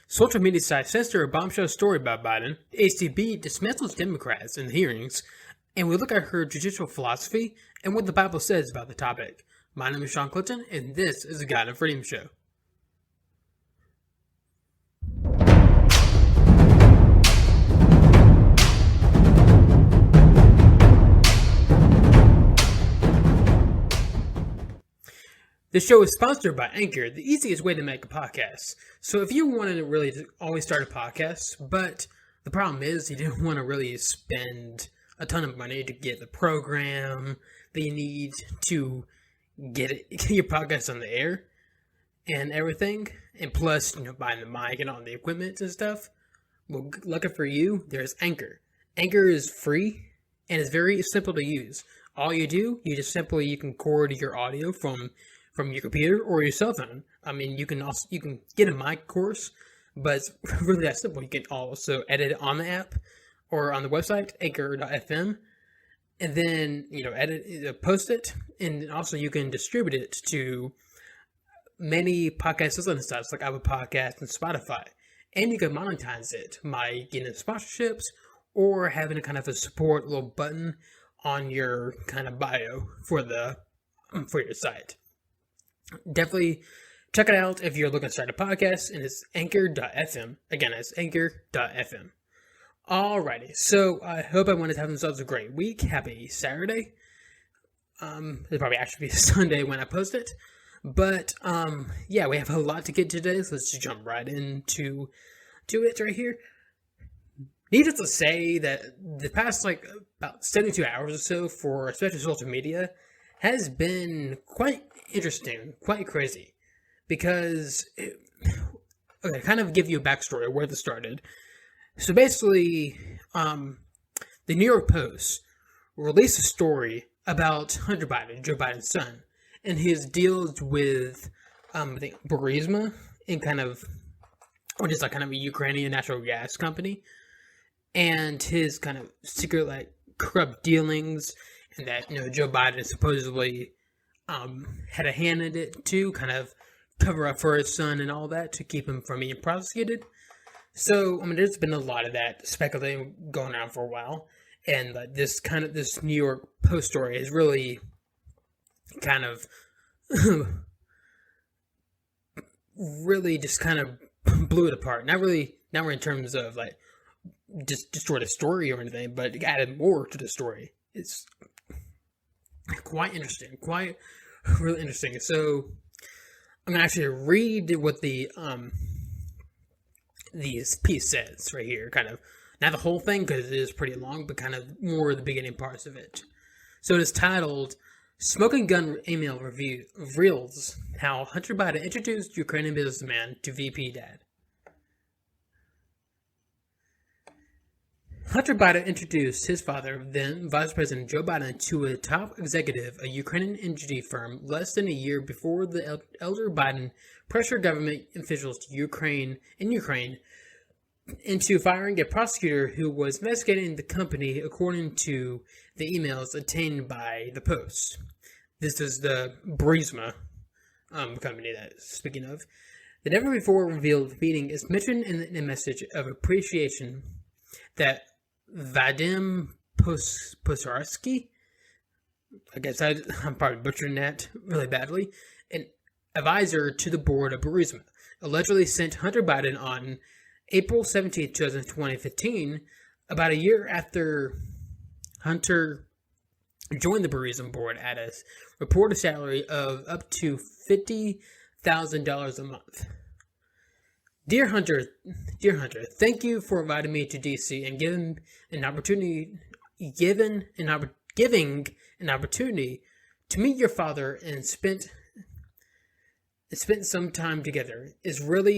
Social media site censor a bombshell story about Biden. ACB dismantles Democrats in the hearings, and we look at her judicial philosophy and what the Bible says about the topic. My name is Sean Clinton, and this is the God and Freedom Show. This show is sponsored by Anchor, the easiest way to make a podcast. So if you wanted to really always start a podcast, but the problem is you didn't want to really spend a ton of money to get the program that you need to get your podcast on the air and everything, and plus, buying the mic and all the equipment and stuff, well, lucky for you, there's Anchor. Anchor is free and it's very simple to use. All you do, you can record your audio from your computer or your cell phone. I mean, you can get a mic course, but it's really that simple. You can also edit it on the app or on the website, anchor.fm, and then, post it, and also you can distribute it to many podcast listening sites like Apple Podcasts and Spotify. And you can monetize it by getting sponsorships or having a kind of a support little button on your kind of bio for your site. Definitely check it out if you're looking to start a podcast, and it's anchor.fm. Again, it's anchor.fm. Alrighty, so I hope everyone is having themselves a great week. Happy Saturday. It'll probably actually be Sunday when I post it. But, yeah, we have a lot to get to today, so let's just jump right into it right here. Needless to say that the past, about 72 hours or so for especially social media has been quite interesting, quite crazy, because, kind of give you a backstory of where this started. So basically, the New York Post released a story about Hunter Biden, Joe Biden's son, and his deals with, I think, Burisma, which is kind of a Ukrainian natural gas company, and his kind of secret, corrupt dealings, and that, Joe Biden supposedly had a hand in it to kind of cover up for his son and all that to keep him from being prosecuted. So, there's been a lot of that speculating going on for a while, and this New York Post story is really kind of really just kind of blew it apart. Not really in terms of just destroyed the story or anything, but it added more to the story. It's quite interesting, really interesting. So I'm gonna actually read what this piece says right here, kind of not the whole thing because it is pretty long, but kind of more the beginning parts of it. So it is titled "Smoking Gun Email Review Reveals How Hunter Biden Introduced Ukrainian Businessman to VP Dad." Hunter Biden introduced his father, then Vice President Joe Biden, to a top executive, a Ukrainian energy firm, less than a year before the elder Biden pressured government officials in Ukraine into firing a prosecutor who was investigating the company, according to the emails obtained by the Post. This is the Burisma company that is speaking of. The never before revealed meeting is mentioned in a message of appreciation that Vadim Posarsky, I guess I'm probably butchering that really badly, an advisor to the board of Burisma, allegedly sent Hunter Biden on April 17, 2015, about a year after Hunter joined the Burisma board at a reported salary of up to $50,000 a month. Dear Hunter, thank you for inviting me to DC and giving an opportunity to meet your father and spent some time together. It's real.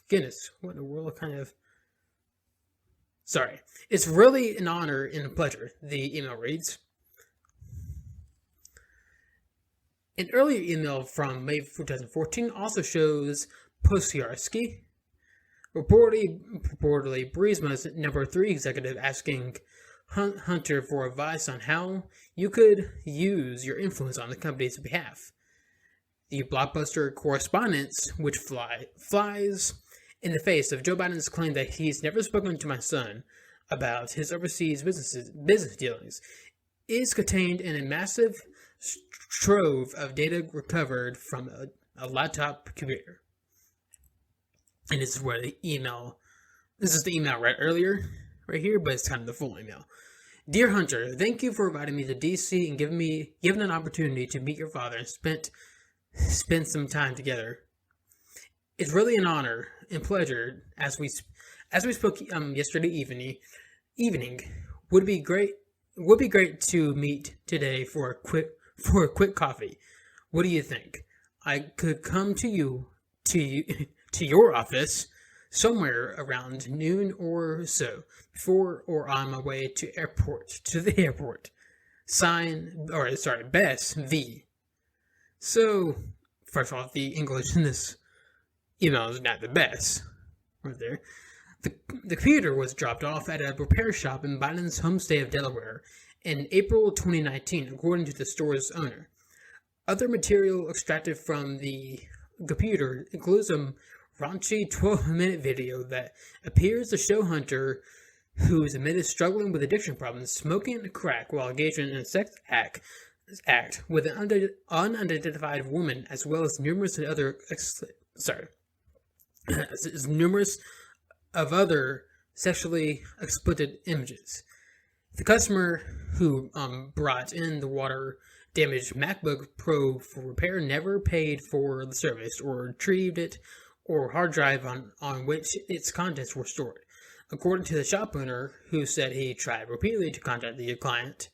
Goodness, what in the world It's really an honor and a pleasure, the email reads. An earlier email from May 2014 also shows Posiarski, reportedly Burisma's number 3 executive, asking Hunter for advice on how you could use your influence on the company's behalf. The blockbuster correspondence, which flies in the face of Joe Biden's claim that he's never spoken to my son about his overseas business dealings, is contained in a massive trove of data recovered from a laptop computer. And this is where the email. This is the email I read earlier, right here, but it's kind of the full email. Dear Hunter, thank you for inviting me to DC and giving an opportunity to meet your father and spend some time together. It's really an honor and pleasure as we spoke yesterday evening. Would be great to meet today for a quick coffee. What do you think? I could come to your office somewhere around noon or so, before or on my way to the airport. Bess V. So, first of all, the English in this email is not the best. Right there. The computer was dropped off at a repair shop in Biden's home state of Delaware in April 2019, according to the store's owner. Other material extracted from the computer includes a raunchy 12-minute video that appears to show Hunter, who is admitted struggling with addiction problems, smoking crack while engaging in a sex act with an unidentified woman, as well as numerous other sexually explicit images. The customer who brought in the water-damaged MacBook Pro for repair never paid for the service or retrieved it or hard drive on which its contents were stored. According to the shop owner, who said he tried repeatedly to contact the client,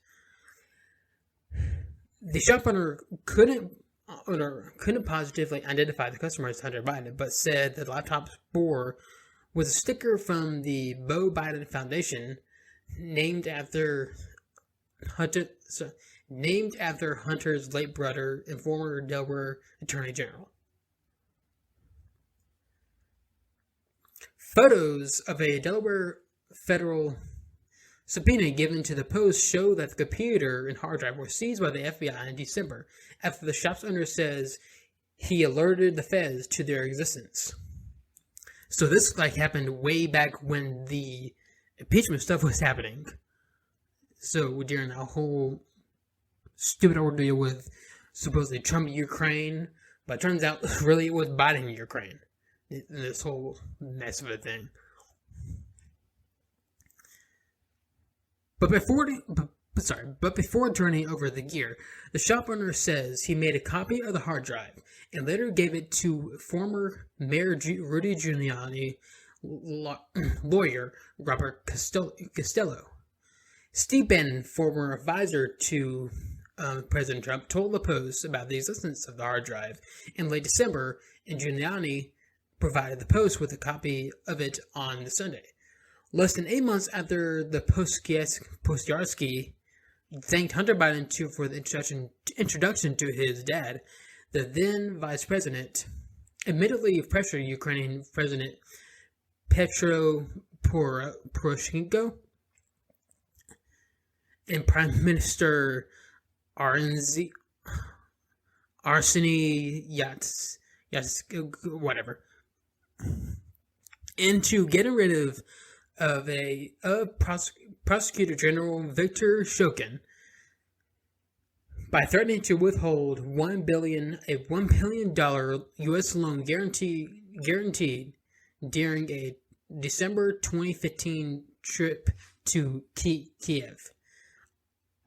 the shop owner couldn't positively identify the customer as Hunter Biden, but said the laptop bore with a sticker from the Beau Biden Foundation, named after Hunter's late brother and former Delaware Attorney General. Photos of a Delaware federal subpoena given to the Post show that the computer and hard drive were seized by the FBI in December, after the shop's owner says he alerted the feds to their existence. So this happened way back when the impeachment stuff was happening. So during that whole stupid ordeal with supposedly Trump Ukraine, but it turns out really it was Biden Ukraine. This whole mess of a thing. But before turning over the gear, the shop owner says he made a copy of the hard drive and later gave it to former Mayor Rudy Giuliani lawyer Robert Costello. Steve Bannon, former advisor to President Trump, told the Post about the existence of the hard drive in late December, and Giuliani provided the Post with a copy of it on the Sunday. Less than 8 months after the Postiarski thanked Hunter Biden for the introduction to his dad, the then vice president admittedly pressured Ukrainian President Petro Poroshenko and Prime Minister Arseniy into getting rid of Prosecutor General Viktor Shokin by threatening to withhold $1 billion U.S. loan guaranteed during a December 2015 trip to Kiev.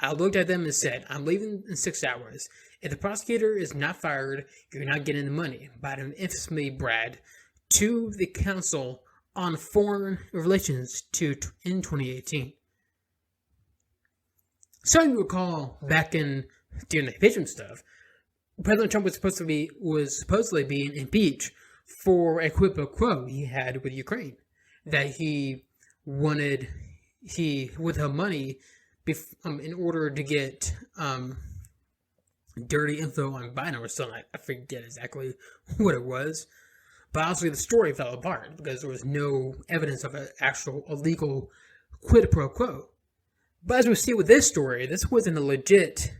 I looked at them and said, "I'm leaving in 6 hours. If the prosecutor is not fired, you're not getting the money." Biden infamously bragged to the Council on Foreign Relations in 2018. So you recall back during the impeachment stuff, President Trump was supposedly being impeached for a quid pro quo he had with Ukraine, that he withheld money in order to get dirty info on Biden or something. I forget exactly what it was. But obviously the story fell apart because there was no evidence of an actual illegal quid pro quo. But as we see with this story, this wasn't a legit,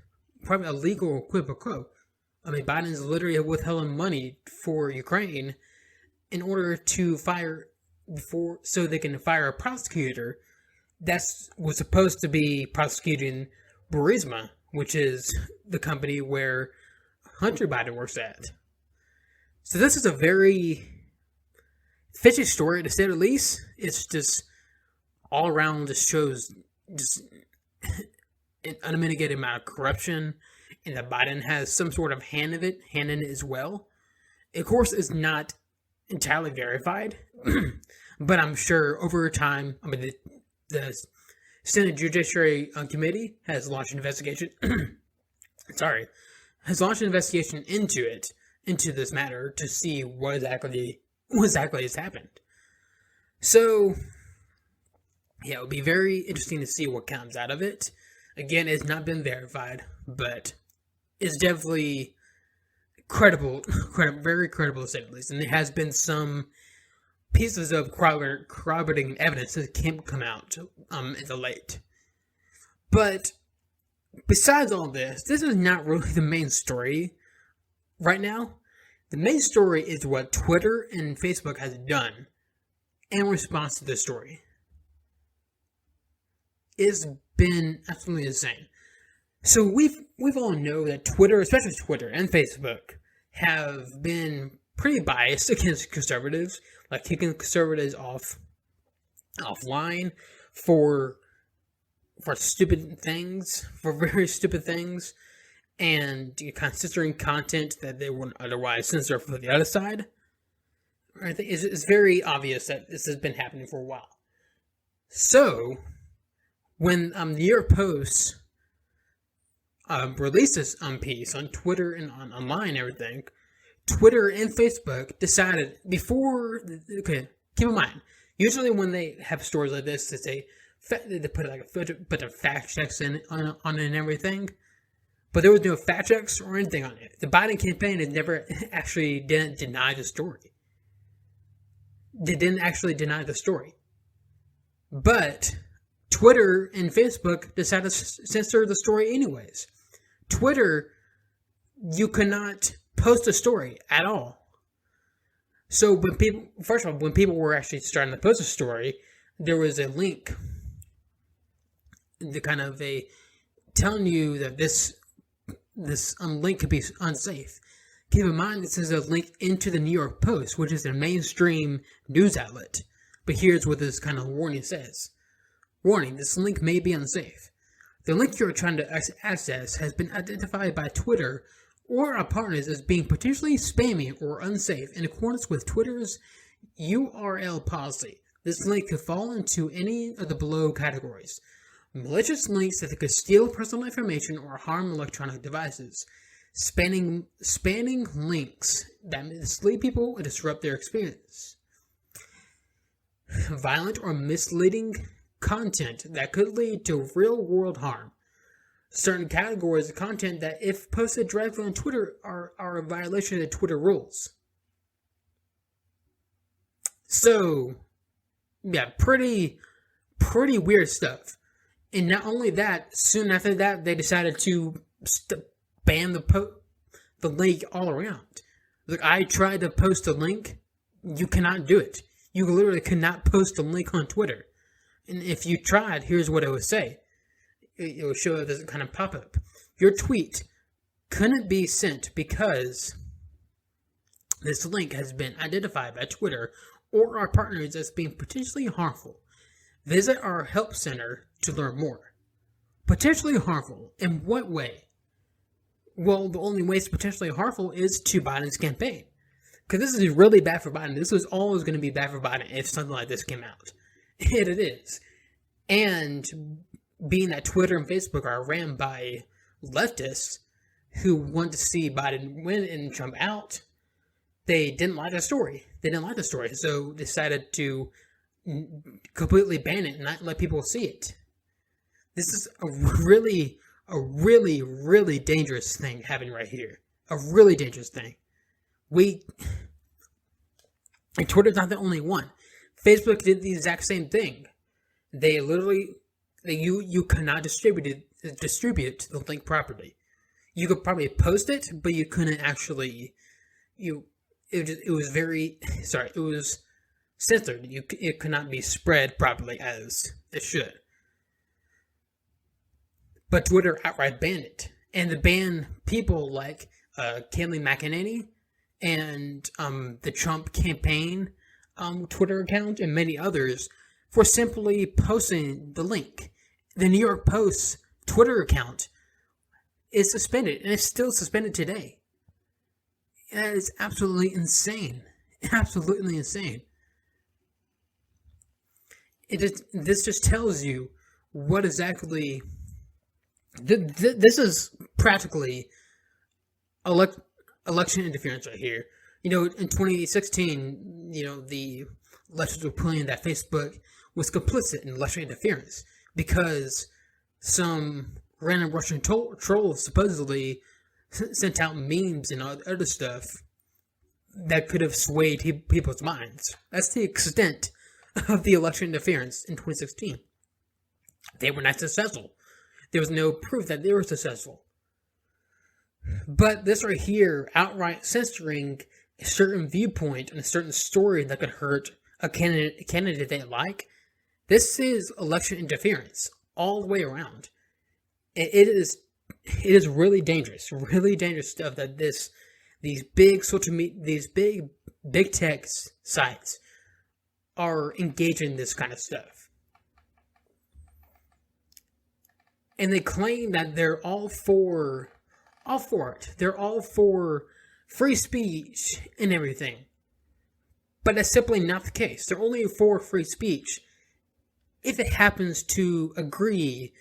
probably a legal quid pro quo. I mean, Biden's literally withheld money for Ukraine in order to so they can fire a prosecutor that was supposed to be prosecuting Burisma, which is the company where Hunter Biden works at. So this is a very fishy story, to say the least. It's just all around just shows just an unmitigated amount of corruption, and that Biden has some sort of hand in it as well. Of course, it's not entirely verified, but I'm sure over time, I mean, the Senate Judiciary Committee has launched an investigation. Has launched an investigation into this matter to see what exactly has happened. So, yeah, it would be very interesting to see what comes out of it. Again, it's not been verified, but it's definitely credible, very credible to say the least. And there has been some pieces of corroborating evidence that can't come out in the late. But besides all this is not really the main story right now. The main story is what Twitter and Facebook has done in response to this story. It's been absolutely insane. So we've all know that Twitter, especially Twitter and Facebook, have been pretty biased against conservatives, like kicking conservatives offline for stupid things, for very stupid things, and kind of censoring content that they wouldn't otherwise censor for the other side. I think it's very obvious that this has been happening for a while. So, when the New York Post released this piece on Twitter and online and everything, Twitter and Facebook decided keep in mind, usually when they have stories like this, they put like a bunch of fact checks on it and everything, but there was no fact checks or anything on it. The Biden campaign had never actually didn't deny the story. They didn't actually deny the story, but Twitter and Facebook decided to censor the story anyways. Twitter, you cannot post a story at all. So when people were actually starting to post a story, there was a link, telling you that this link could be unsafe. Keep in mind, this is a link into the New York Post, which is a mainstream news outlet. But here's what this kind of warning says. Warning, this link may be unsafe. The link you're trying to access has been identified by Twitter or our partners as being potentially spammy or unsafe in accordance with Twitter's URL policy. This link could fall into any of the below categories: malicious links that could steal personal information or harm electronic devices, spanning links that mislead people and disrupt their experience, violent or misleading content that could lead to real-world harm. Certain categories of content that, if posted directly on Twitter, are a violation of the Twitter rules. So, yeah, pretty weird stuff. And not only that, soon after that, they decided to ban the link all around. Look, I tried to post a link. You cannot do it. You literally cannot post a link on Twitter. And if you tried, here's what it would say. It will show this kind of pop-up. Your tweet couldn't be sent because this link has been identified by Twitter or our partners as being potentially harmful. Visit our help center to learn more. Potentially harmful? In what way? Well, the only way it's potentially harmful is to Biden's campaign. Because this is really bad for Biden. This was always going to be bad for Biden if something like this came out. And it is. And being that Twitter and Facebook are ran by leftists who want to see Biden win and Trump out, they didn't like the story. So decided to completely ban it and not let people see it. This is a really dangerous thing happening right here. A really dangerous thing. And Twitter's not the only one. Facebook did the exact same thing. They literally, you cannot distribute the link properly. You could probably post it, but you couldn't actually. It was very sorry. It was censored. It could not be spread properly as it should. But Twitter outright banned it, and they banned people like Kayleigh McEnany and the Trump campaign Twitter account and many others for simply posting the link. The New York Post's Twitter account is suspended, and it's still suspended today. That is absolutely insane. Absolutely insane. This just tells you what exactly. This is practically election interference right here. In 2016, the electors were playing that Facebook was complicit in election interference because some random Russian trolls supposedly sent out memes and other stuff that could have swayed people's minds. That's the extent of the election interference in 2016. They were not successful. There was no proof that they were successful. But this right here, outright censoring a certain viewpoint and a certain story that could hurt a candidate they like, this is election interference all the way around. It is really dangerous stuff that these big social media, these big tech sites are engaging in this kind of stuff. And they claim that they're all for it. They're all for free speech and everything. But that's simply not the case. They're only for free speech if it happens to agree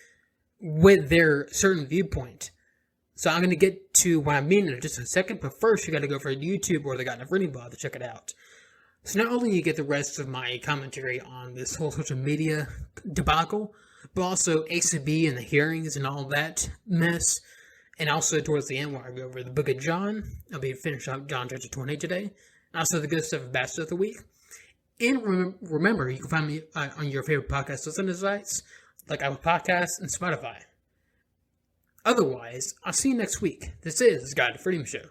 with their certain viewpoint. So I'm going to get to what I mean in just a second, but first you got to go for YouTube or the Got Enough Reading Blog to check it out. So not only you get the rest of my commentary on this whole social media debacle, but also ACB and the hearings and all that mess. And also towards the end where I go over the book of John. I'll be finishing up John chapter 28 today. And also the good stuff of Bad Stuff of the Week. And remember, you can find me on your favorite podcast listening sites, like Apple Podcasts and Spotify. Otherwise, I'll see you next week. This is the Guide to Freedom Show.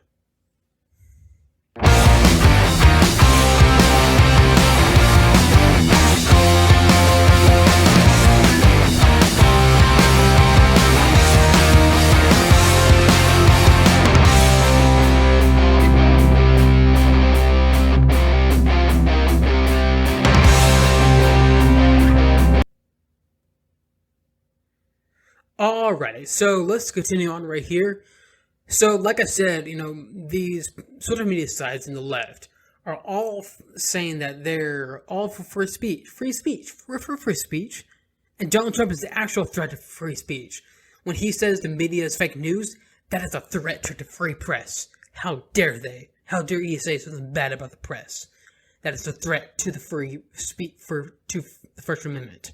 Alrighty, so let's continue on right here. So, like I said, these social media sites in the left are all saying that they're all for free speech. We're for free speech. And Donald Trump is the actual threat to free speech. When he says the media is fake news, that is a threat to the free press. How dare they? How dare he say something bad about the press? That is a threat to the free speech, to the First Amendment.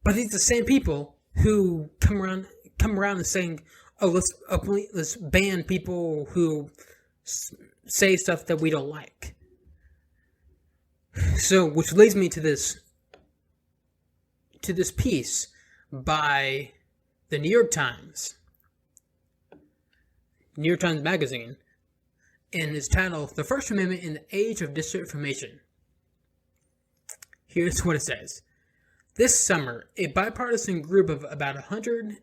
But these are the same people who come around and saying, "Oh, let's ban people who say stuff that we don't like." So, which leads me to this piece by the New York Times Magazine, and it's titled "The First Amendment in the Age of Disinformation." Here's what it says. This summer, a bipartisan group of about 100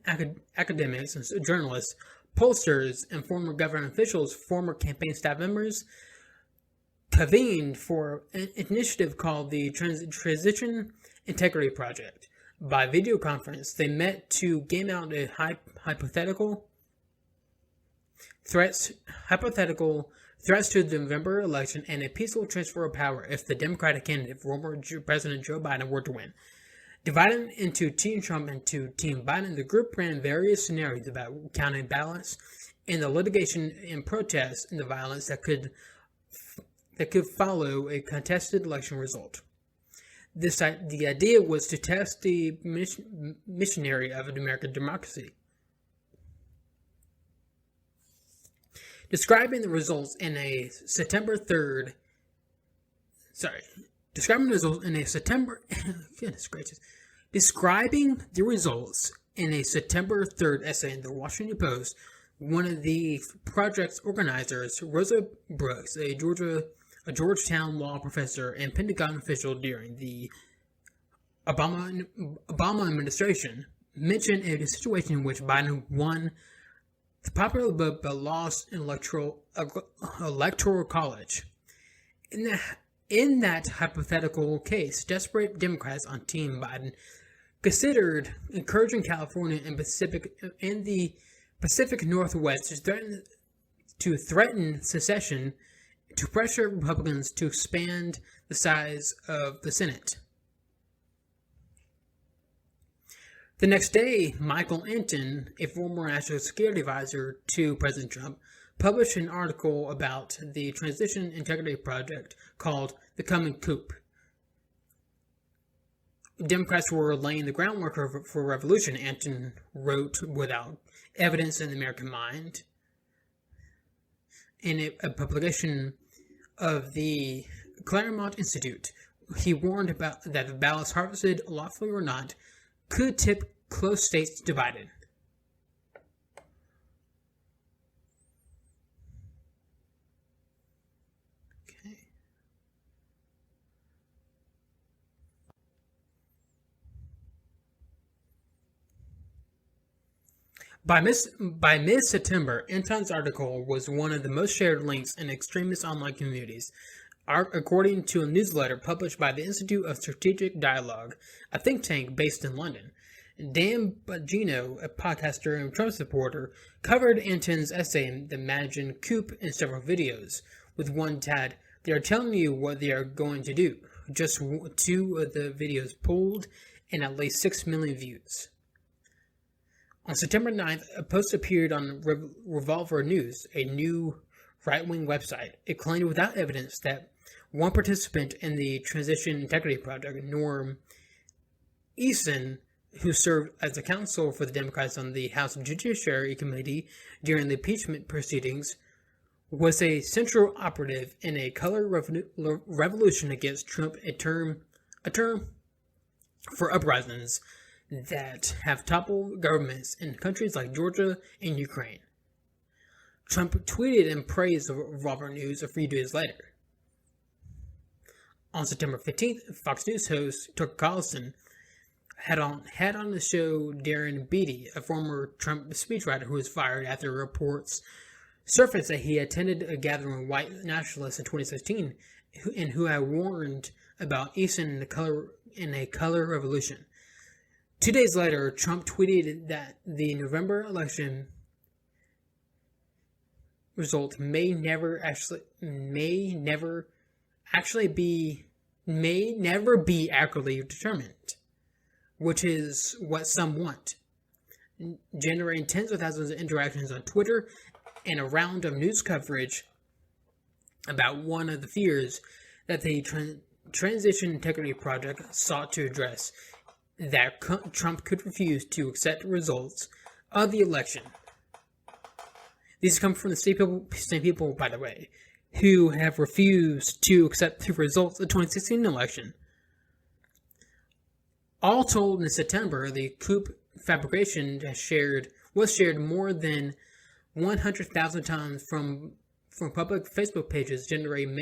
academics and journalists, pollsters, and former government officials, former campaign staff members, convened for an initiative called the Transition Integrity Project. By video conference, they met to game out a hypothetical threats to the November election and a peaceful transfer of power if the Democratic candidate, former President Joe Biden, were to win. Divided into Team Trump and Team Biden, the group ran various scenarios about counting ballots and the litigation and protests and the violence that could follow a contested election result. The idea was to test the missionary of American democracy. Describing the results in a September 3rd Describing the results In a September 3rd essay in the Washington Post, one of the project's organizers, Rosa Brooks, a Georgetown law professor and Pentagon official during the Obama administration, mentioned a situation in which Biden won the popular but lost electoral college. In that hypothetical case, desperate Democrats on Team Biden considered encouraging California and the Pacific Northwest to threaten secession to pressure Republicans to expand the size of the Senate. The next day, Michael Anton, a former national security advisor to President Trump, published an article about the Transition Integrity Project called The Coming Coup. Democrats were laying the groundwork for revolution, Anton wrote, without evidence in the American mind. In a publication of the Claremont Institute, he warned about that the ballots harvested, lawfully or not, could tip close states divided. Okay. By mid-September, Anton's article was one of the most shared links in extremist online communities, according to a newsletter published by the Institute of Strategic Dialogue, a think tank based in London. Dan Bongino, a podcaster and Trump supporter, covered Anton's essay in The Managing Coup in several videos, with one tagged, "They are telling you what they are going to do." Just 2 of the videos pulled and at least 6 million views. On September 9th, a post appeared on Revolver News, a new right-wing website. It claimed without evidence that one participant in the Transition Integrity Project, Norm Eason, who served as a counsel for the Democrats on the House Judiciary Committee during the impeachment proceedings, was a central operative in a color revolution against Trump, a term for uprisings that have toppled governments in countries like Georgia and Ukraine. Trump tweeted in praise of Revolver News a few days later. On September 15th, Fox News host Tucker Carlson had on the show Darren Beattie, a former Trump speechwriter who was fired after reports surfaced that he attended a gathering of white nationalists in 2016 and who had warned about Eason in a color revolution. 2 days later, Trump tweeted that the November election result may never be accurately determined, which is what some want, generating tens of thousands of interactions on Twitter and a round of news coverage about one of the fears that the Transition Integrity Project sought to address, that Trump could refuse to accept the results of the election. These come from the same people, by the way, who have refused to accept the results of the 2016 election. All told, in September, the coup fabrication was shared more than 100,000 times from public Facebook pages, generating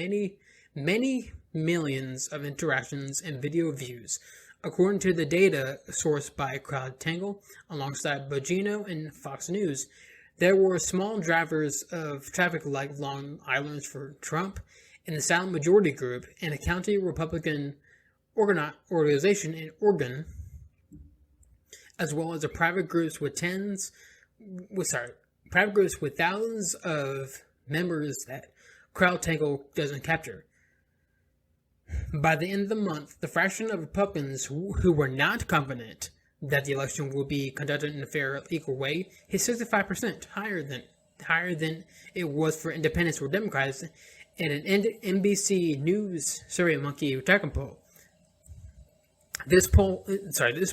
many millions of interactions and video views. According to the data sourced by CrowdTangle, alongside Bongino and Fox News, there were small drivers of traffic like Long Island's for Trump and the silent majority group and a county Republican organization in Oregon, as well as private groups with thousands of members that CrowdTangle doesn't capture. By the end of the month, the fraction of Republicans who were not confident that the election will be conducted in a fair, equal way hit 65%, higher than it was for independents or Democrats, in an NBC News SurveyMonkey tracking poll. This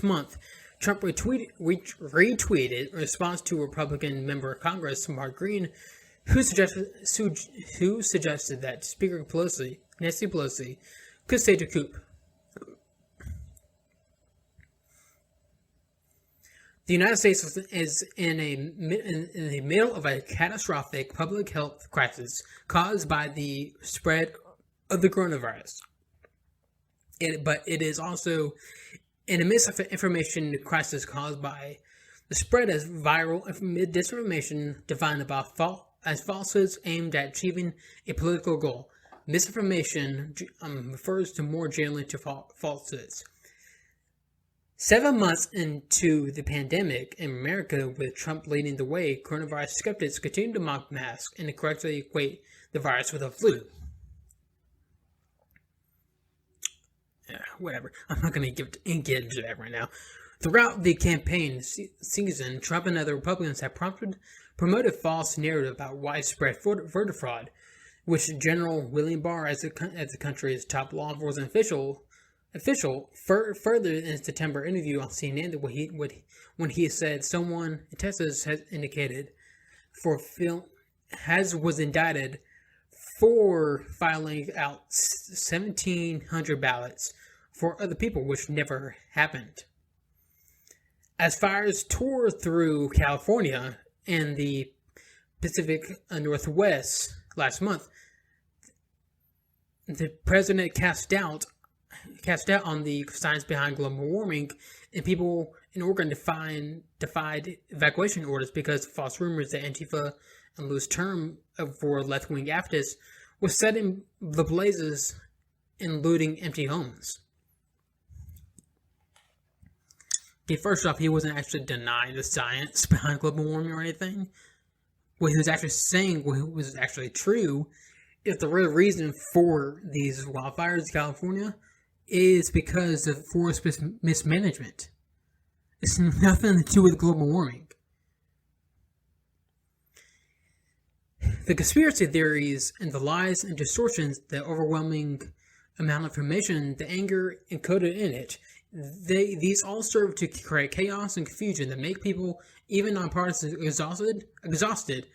month, Trump retweeted a response to Republican member of Congress Mark Green, who suggested that Speaker Nancy Pelosi could stage a coup. The United States is in the middle of a catastrophic public health crisis caused by the spread of the coronavirus. But it is also in the midst of an information crisis caused by the spread of viral disinformation defined as falsehoods aimed at achieving a political goal. Misinformation refers to more generally to falsehoods. 7 months into the pandemic in America, with Trump leading the way, coronavirus skeptics continue to mock masks and incorrectly equate the virus with a flu. Whatever. I'm not going to get into that right now. Throughout the campaign season, Trump and other Republicans have promoted false narrative about widespread voter fraud, which General William Barr, as the country's top law enforcement official, further in September interview on CNN when he said someone in Texas has indicated was indicted for filing out 1,700 ballots for other people, which never happened. As fires tore through California and the Pacific Northwest last month, the president cast doubt on the science behind global warming, and people in Oregon defied evacuation orders because of false rumors that Antifa, a loose term for left-wing activists, was setting the blazes and looting empty homes. Okay, first off, he wasn't actually denying the science behind global warming or anything. What he was actually saying, what was actually true, is the real reason for these wildfires in California is because of forest mismanagement. It's nothing to do with global warming. The conspiracy theories and the lies and distortions, the overwhelming amount of information, the anger encoded in it, these all serve to create chaos and confusion that make people, even nonpartisans, exhausted,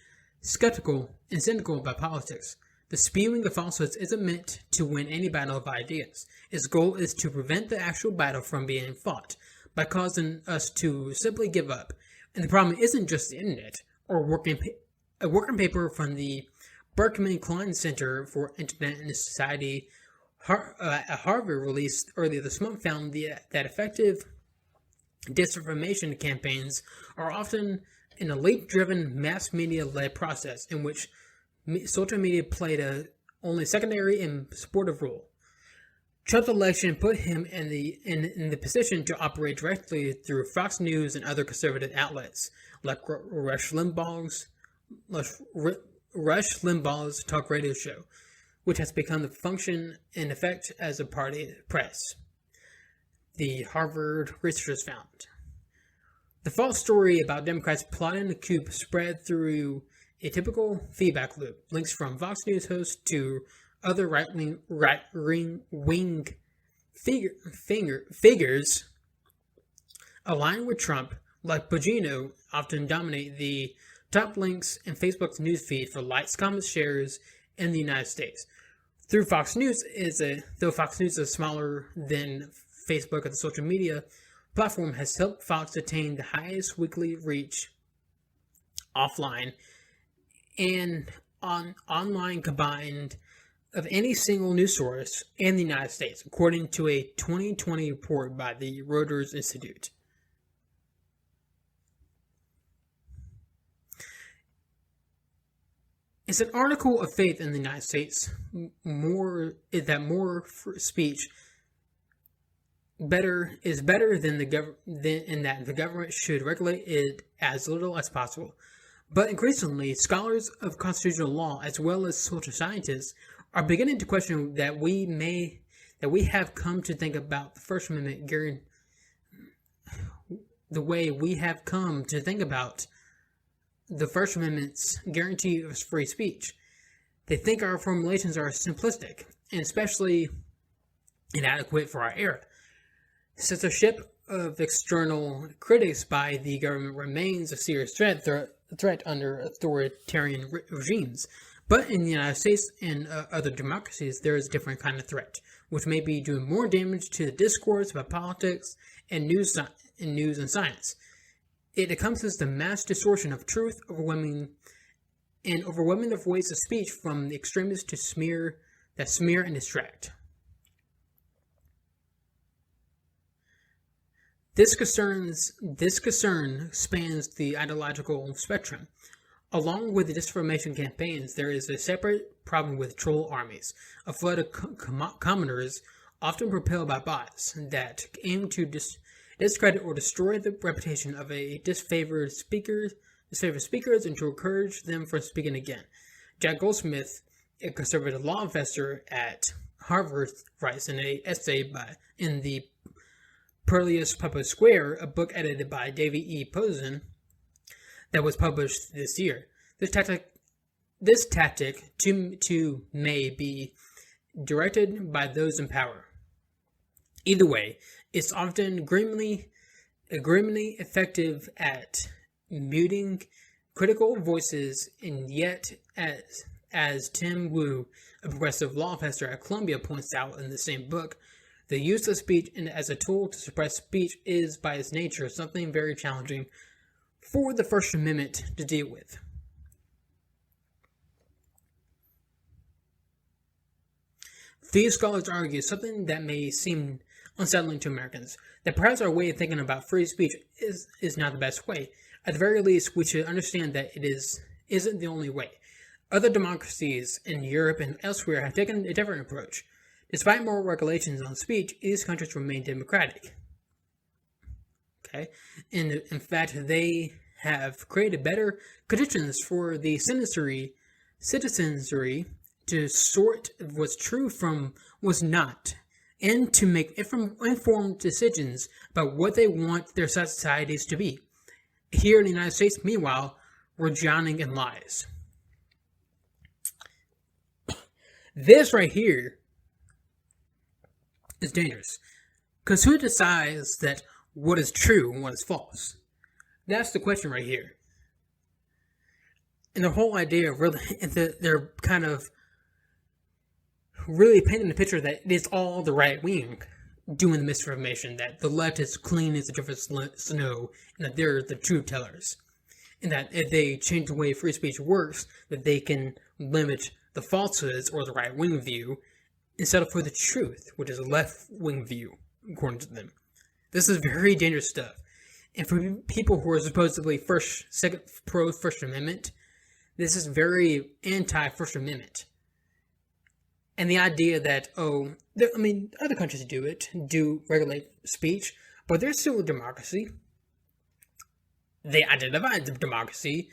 skeptical, and cynical about politics. The spewing of falsehoods isn't meant to win any battle of ideas. Its goal is to prevent the actual battle from being fought by causing us to simply give up. And the problem isn't just the internet or a working paper from the Berkman Klein Center for Internet and Society at Harvard released earlier this month found that effective disinformation campaigns are often an elite-driven, mass media-led process in which social media played a only secondary and supportive role. Trump's election put him in the position to operate directly through Fox News and other conservative outlets, like Rush Limbaugh's talk radio show, which has become the function and effect as a party press, the Harvard researchers found. The false story about Democrats plotting a coup spread through a typical feedback loop. Links from Fox News hosts to other right-wing figures aligned with Trump, like Bongino, often dominate the top links in Facebook's newsfeed for likes, comments, shares in the United States. Though Fox News is smaller than Facebook as a social media platform, has helped Fox attain the highest weekly reach offline and online combined of any single news source in the United States, according to a 2020 report by the Reuters Institute. It's an article of faith in the United States more speech is better than that the government should regulate it as little as possible. But increasingly, scholars of constitutional law, as well as social scientists, are beginning to question that we have come to think about the First Amendment, the way we have come to think about the First Amendment's guarantee of free speech. They think our formulations are simplistic and especially inadequate for our era. Censorship of external critics by the government remains a serious threat under authoritarian regimes. But in the United States and other democracies, there is a different kind of threat, which may be doing more damage to the discourse about politics and news and science. It encompasses the mass distortion of truth, overwhelming the voice of speech from the extremists to smear and distract. This concern spans the ideological spectrum. Along with the disinformation campaigns, there is a separate problem with troll armies, a flood of commoners, often propelled by bots, that aim to discredit or destroy the reputation of a disfavored speakers and to encourage them from speaking again. Jack Goldsmith, a conservative law professor at Harvard, writes in an essay in the Purlius Public Square, a book edited by David E. Posen, that was published this year. This tactic too may be directed by those in power. Either way, it's often grimly effective at muting critical voices, and yet, as Tim Wu, a progressive law professor at Columbia, points out in the same book, the use of speech as a tool to suppress speech is, by its nature, something very challenging for the First Amendment to deal with. These scholars argue something that may seem unsettling to Americans, that perhaps our way of thinking about free speech is not the best way. At the very least, we should understand that it isn't the only way. Other democracies in Europe and elsewhere have taken a different approach. Despite more regulations on speech, these countries remain democratic. Okay, and in fact, they have created better conditions for the citizenry to sort what's true from what's not, and to make informed decisions about what they want their societies to be. Here in the United States, meanwhile, we're drowning in lies. This right here is dangerous, because who decides that what is true and what is false? That's the question right here. And the whole idea of they're kind of really painting the picture that it is all the right wing doing the misinformation, that the left is clean as the drifted snow, and that they're the truth tellers. And that if they change the way free speech works, that they can limit the falsehoods or the right wing view instead of for the truth, which is a left wing view, according to them. This is very dangerous stuff. And for people who are supposedly pro First Amendment, this is very anti First Amendment. And the idea that, other countries do regulate speech, but they're still a democracy. They identify as a democracy,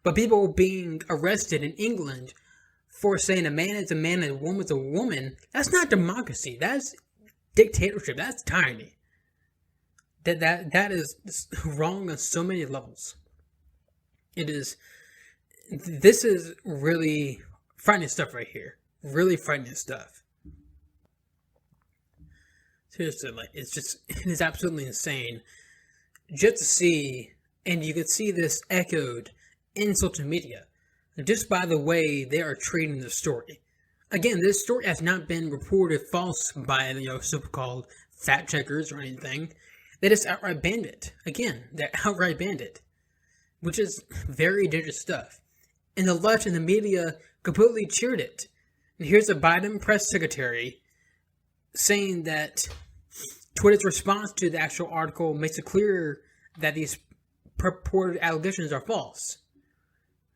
but people being arrested in England for saying a man is a man and a woman is a woman, that's not democracy. That's dictatorship. That's tyranny. That is wrong on so many levels. This is really frightening stuff right here. Really frightening stuff. Seriously, it is absolutely insane just to see, and you can see this echoed in social media, just by the way they are treating the story. Again, this story has not been reported false by so-called fact checkers or anything. They just outright banned it. Again, they're outright banned it, which is very dangerous stuff. And the left and the media completely cheered it. And here's a Biden press secretary saying that Twitter's response to the actual article makes it clear that these purported allegations are false.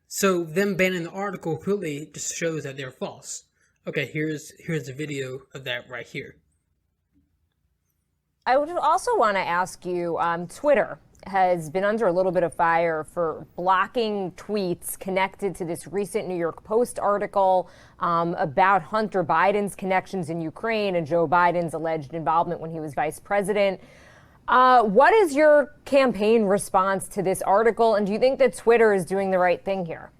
So them banning the article completely just shows that they're false. Okay, here's the video of that right here. I would also want to ask you, Twitter has been under a little bit of fire for blocking tweets connected to this recent New York Post article about Hunter Biden's connections in Ukraine and Joe Biden's alleged involvement when he was vice president. What is your campaign response to this article, and do you think that Twitter is doing the right thing here?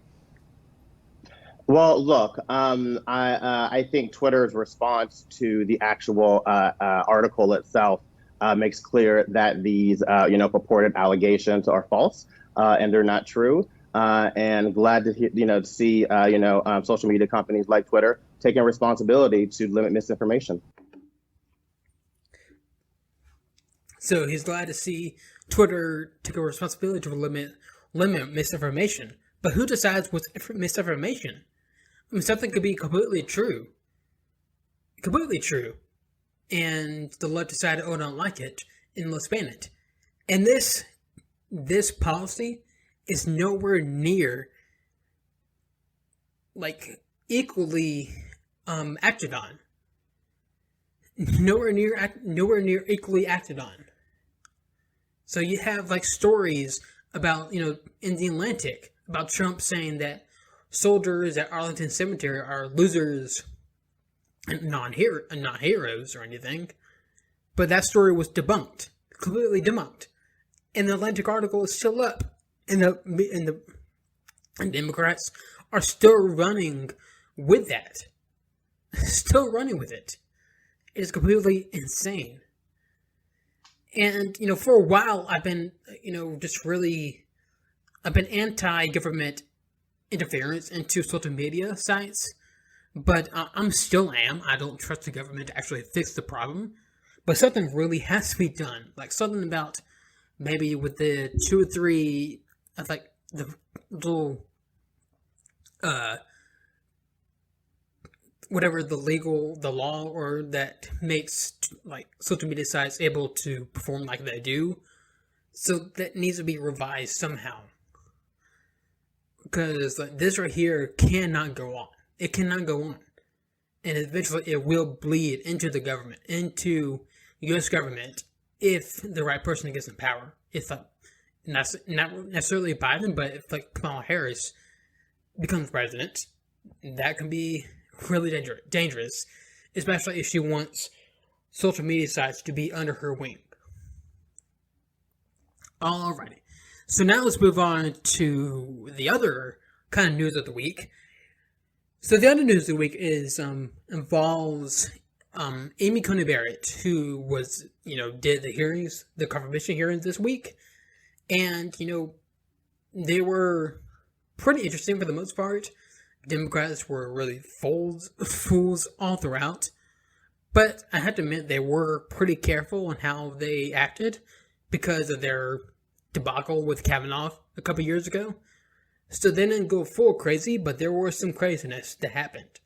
Well, look, I think Twitter's response to the actual article itself makes clear that these, purported allegations are false and they're not true. And glad to see social media companies like Twitter taking responsibility to limit misinformation. So he's glad to see Twitter took a responsibility to limit misinformation. But who decides what's misinformation? I mean, something could be completely true, and the left decided, oh, I don't like it, and let's ban it. And this policy is nowhere near like equally acted on. Nowhere near equally acted on. So you have like stories about, in the Atlantic about Trump saying that soldiers at Arlington Cemetery are losers and not heroes or anything. But that story was debunked, completely debunked. And the Atlantic article is still up. And the Democrats are still running with that. Still running with it. It is completely insane. And, for a while, I've been, I've been anti-government interference into social media sites. But I'm still am. I don't trust the government to actually fix the problem. But something really has to be done. Like something about maybe with the 2 or 3, like the little, whatever the law or that makes like social media sites able to perform like they do. So that needs to be revised somehow. Because like this right here cannot go on. It cannot go on. And eventually it will bleed into the government, into U.S. government, if the right person gets in power. If not necessarily Biden, but if like Kamala Harris becomes president, that can be really dangerous, especially if she wants social media sites to be under her wing. Alrighty. So now let's move on to the other kind of news of the week. So the other news of the week is involves Amy Coney Barrett, who was, did the confirmation hearings this week. And, they were pretty interesting for the most part. Democrats were really fools all throughout. But I have to admit, they were pretty careful on how they acted because of their debacle with Kavanaugh a couple years ago. So they didn't go full crazy, but there was some craziness that happened.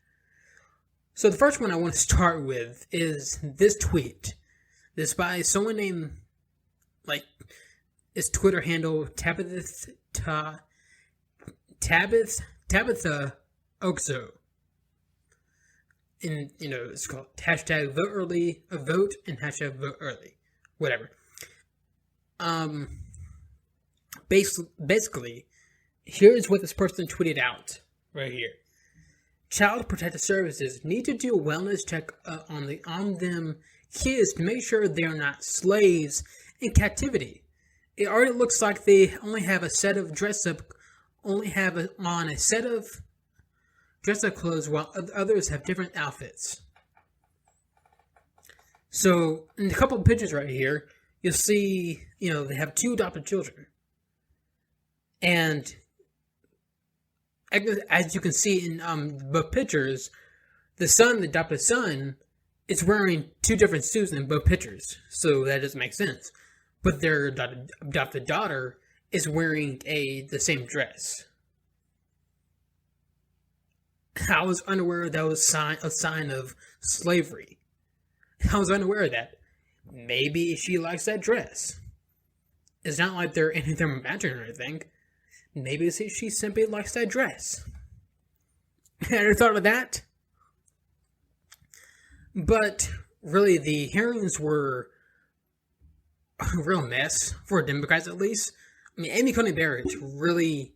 So the first one I want to start with is this tweet. This by someone named, his Twitter handle, Tabitha Oxo. And, it's called hashtag vote early, vote, and hashtag vote early. Whatever. Basically, here's what this person tweeted out right here. Child Protective Services need to do a wellness check on them kids to make sure they're not slaves in captivity. It already looks like they only have a set of dress-up clothes while others have different outfits. So, in a couple of pictures right here, you'll see, they have 2 adopted children. And as you can see in both pictures, the adopted son, is wearing 2 different suits in both pictures. So that doesn't make sense. But their adopted daughter is wearing the same dress. I was unaware that was a sign of slavery. I was unaware of that. Maybe she likes that dress. It's not like they're anything matching or anything. Maybe she simply likes that dress. Ever thought of that? But really, the hearings were a real mess for Democrats, at least. I mean, Amy Coney Barrett ACB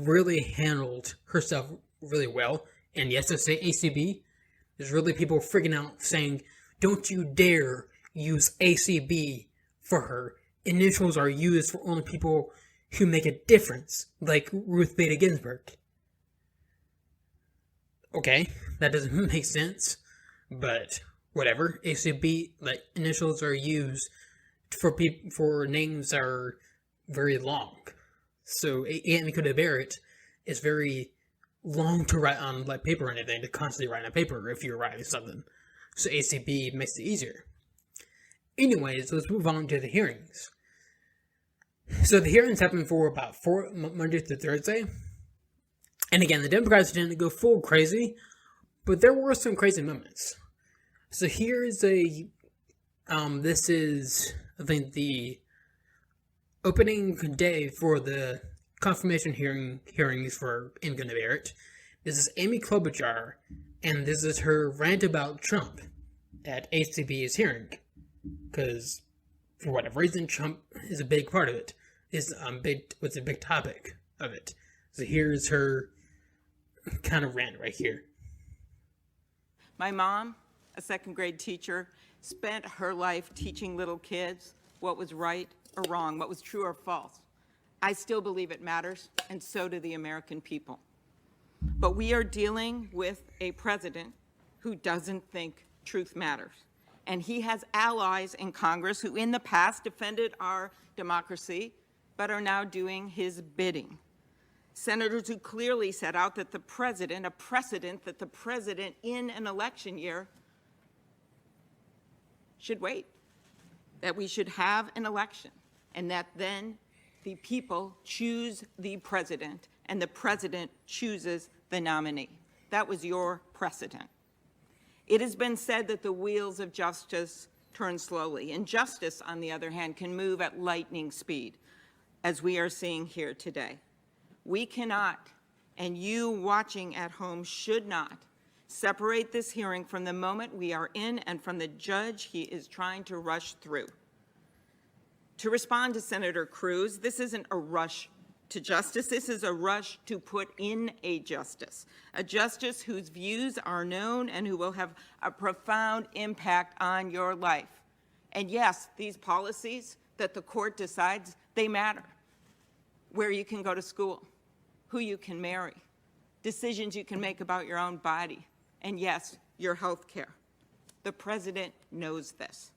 really handled herself really well. And yes, I say ACB. There's really people freaking out saying, "Don't you dare use ACB for her. Initials are used for only people who make a difference, like Ruth Bader Ginsburg." Okay, that doesn't make sense, but whatever. ACB, initials are used for names that are very long. So Amy Coney Barrett is very long to write on paper or anything, to constantly write on paper if you're writing something. So ACB makes it easier. Anyways, let's move on to the hearings. So the hearings happened for about Monday through Thursday. And again, the Democrats didn't go full crazy, but there were some crazy moments. So here's this is, I think, the opening day for the confirmation hearings for Amy Coney Barrett. This is Amy Klobuchar, and this is her rant about Trump at ACB's hearing. Because, for whatever reason, Trump is a big part of it. Was a big topic of it. So here's her kind of rant right here. My mom, a second grade teacher, spent her life teaching little kids what was right or wrong, what was true or false. I still believe it matters, and so do the American people. But we are dealing with a president who doesn't think truth matters. And he has allies in Congress who in the past defended our democracy, but are now doing his bidding. Senators who clearly set out that a precedent that the president in an election year should wait, that we should have an election, and that then the people choose the president, and the president chooses the nominee. That was your precedent. It has been said that the wheels of justice turn slowly, and justice, on the other hand, can move at lightning speed, as we are seeing here today. We cannot, and you watching at home should not, separate this hearing from the moment we are in and from the judge he is trying to rush through. To respond to Senator Cruz, this isn't a rush to justice. This is a rush to put in a justice whose views are known and who will have a profound impact on your life. And yes, these policies that the court decides, they matter. Where you can go to school, who you can marry, decisions you can make about your own body, and yes, your health care. The president knows this.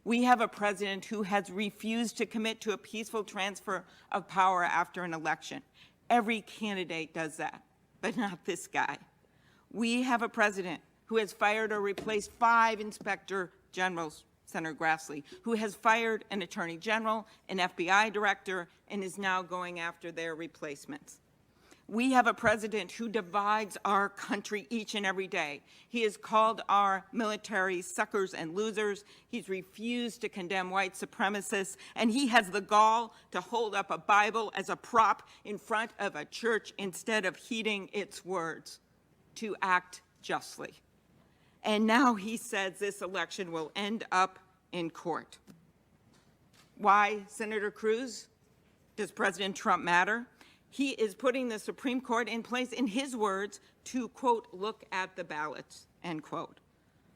We have a president who has refused to commit to a peaceful transfer of power after an election. Every candidate does that, but not this guy. We have a president who has fired or replaced 5 inspector generals, Senator Grassley, who has fired an attorney general, an FBI director, and is now going after their replacements. We have a president who divides our country each and every day. He has called our military suckers and losers. He's refused to condemn white supremacists, and he has the gall to hold up a Bible as a prop in front of a church instead of heeding its words, to act justly. And now he says this election will end up in court. Why, Senator Cruz? Does President Trump matter? He is putting the Supreme Court in place, in his words, to, quote, look at the ballots, end quote.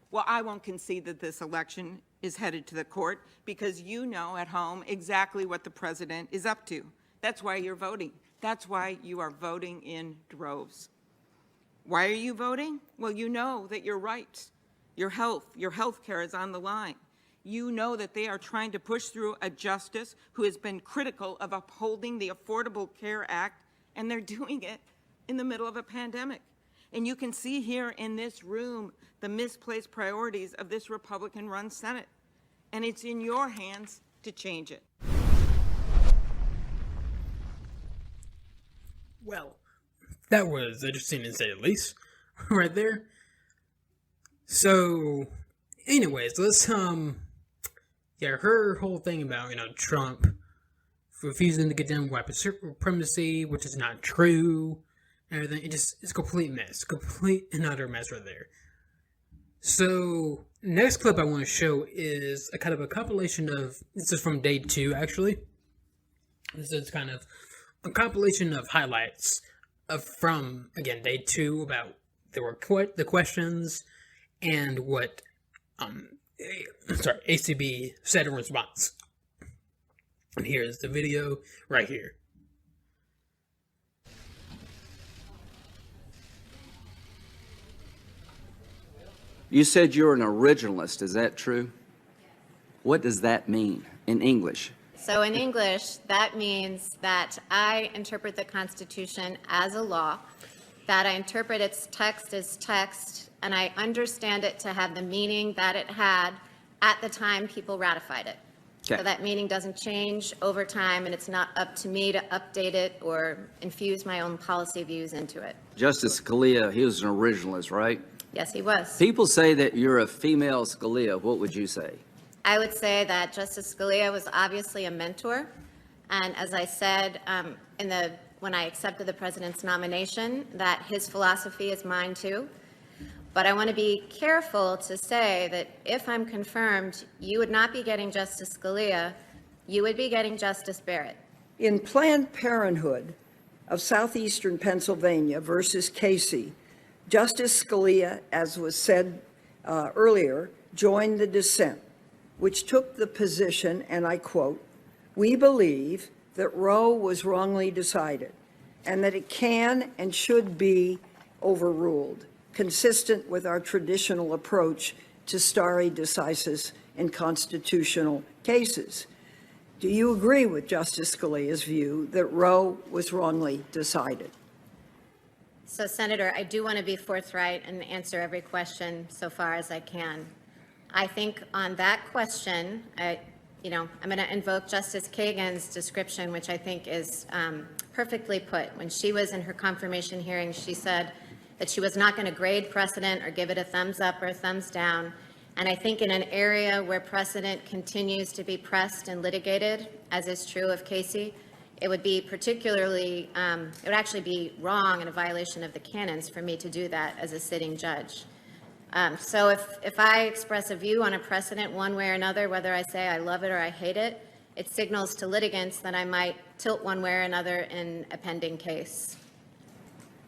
Well, I won't concede that this election is headed to the court because you know at home exactly what the president is up to. That's why you're voting. That's why you are voting in droves. Why are you voting? Well, you know that your rights, your health care is on the line. You know that they are trying to push through a justice who has been critical of upholding the Affordable Care Act, and they're doing it in the middle of a pandemic. And you can see here in this room the misplaced priorities of this Republican-run Senate. And it's in your hands to change it. Well, that was interesting to say the least, right there. So, anyways, let's her whole thing about Trump refusing to condemn white supremacy, which is not true, and everything. It's a complete mess, complete and utter mess right there. So, next clip I want to show is a kind of a compilation of. This is from day 2, actually. This is kind of a compilation of highlights from day 2 about the questions and what ACB said in response. And here's the video right here. You said you're an originalist, is that true? What does that mean in English? So in English, that means that I interpret the Constitution as a law, that I interpret its text as text, and I understand it to have the meaning that it had at the time people ratified it. Okay. So that meaning doesn't change over time, and it's not up to me to update it or infuse my own policy views into it. Justice Scalia, he was an originalist, right? Yes, he was. People say that you're a female Scalia. What would you say? I would say that Justice Scalia was obviously a mentor. And as I said when I accepted the president's nomination, that his philosophy is mine too. But I want to be careful to say that if I'm confirmed, you would not be getting Justice Scalia, you would be getting Justice Barrett. In Planned Parenthood of Southeastern Pennsylvania versus Casey, Justice Scalia, as was said earlier, joined the dissent, which took the position, and I quote, "We believe that Roe was wrongly decided and that it can and should be overruled, consistent with our traditional approach to stare decisis in constitutional cases." Do you agree with Justice Scalia's view that Roe was wrongly decided? So, Senator, I do want to be forthright and answer every question so far as I can. I think on that question, I'm going to invoke Justice Kagan's description, which I think is perfectly put. When she was in her confirmation hearing, she said that she was not going to grade precedent or give it a thumbs up or a thumbs down. And I think in an area where precedent continues to be pressed and litigated, as is true of Casey, it would be particularly, it would actually be wrong and a violation of the canons for me to do that as a sitting judge. So if I express a view on a precedent one way or another, whether I say I love it or I hate it, it signals to litigants that I might tilt one way or another in a pending case.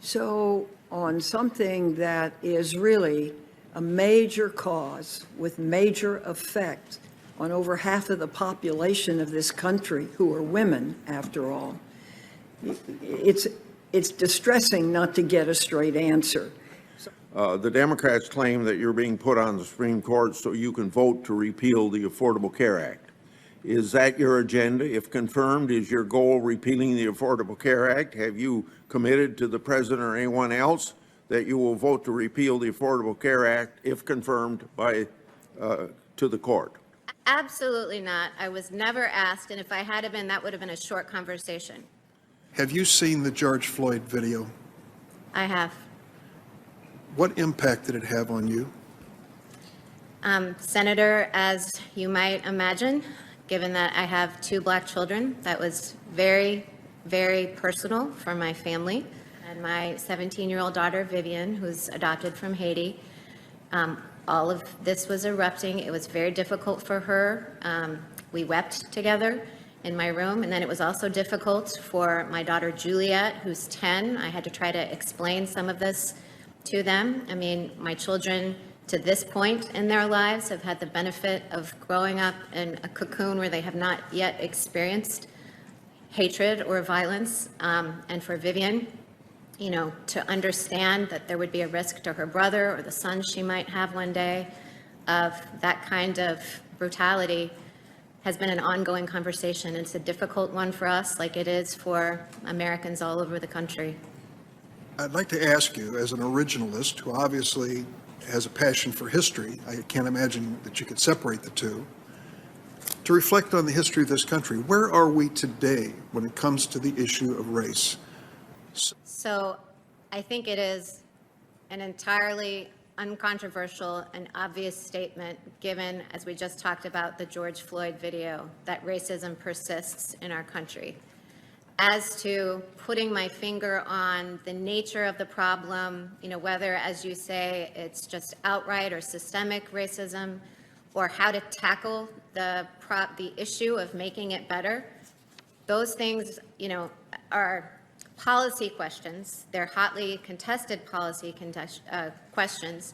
So on something that is really a major cause with major effect on over half of the population of this country, who are women, after all, it's distressing not to get a straight answer. The Democrats claim that you're being put on the Supreme Court so you can vote to repeal the Affordable Care Act. Is that your agenda? If confirmed, is your goal repealing the Affordable Care Act? Have you committed to the president or anyone else that you will vote to repeal the Affordable Care Act if confirmed by to the court? Absolutely not. I was never asked, and if I had been, that would have been a short conversation. Have you seen the George Floyd video? I have. What impact did it have on you? Senator, as you might imagine, given that I have 2 Black children, that was very, very personal for my family. And my 17-year-old daughter, Vivian, who's adopted from Haiti, all of this was erupting. It was very difficult for her. We wept together in my room. And then it was also difficult for my daughter, Juliet, who's 10. I had to try to explain some of this to them. I mean, my children, to this point in their lives, have had the benefit of growing up in a cocoon where they have not yet experienced hatred or violence. And for Vivian, to understand that there would be a risk to her brother or the son she might have one day of that kind of brutality has been an ongoing conversation. It's a difficult one for us, like it is for Americans all over the country. I'd like to ask you, as an originalist who obviously has a passion for history, I can't imagine that you could separate the two, to reflect on the history of this country. Where are we today when it comes to the issue of race? So I think it is an entirely uncontroversial and obvious statement, given, as we just talked about, the George Floyd video, that racism persists in our country. As to putting my finger on the nature of the problem, whether, as you say, it's just outright or systemic racism, or how to tackle the issue of making it better, those things, are policy questions. They're hotly contested policy questions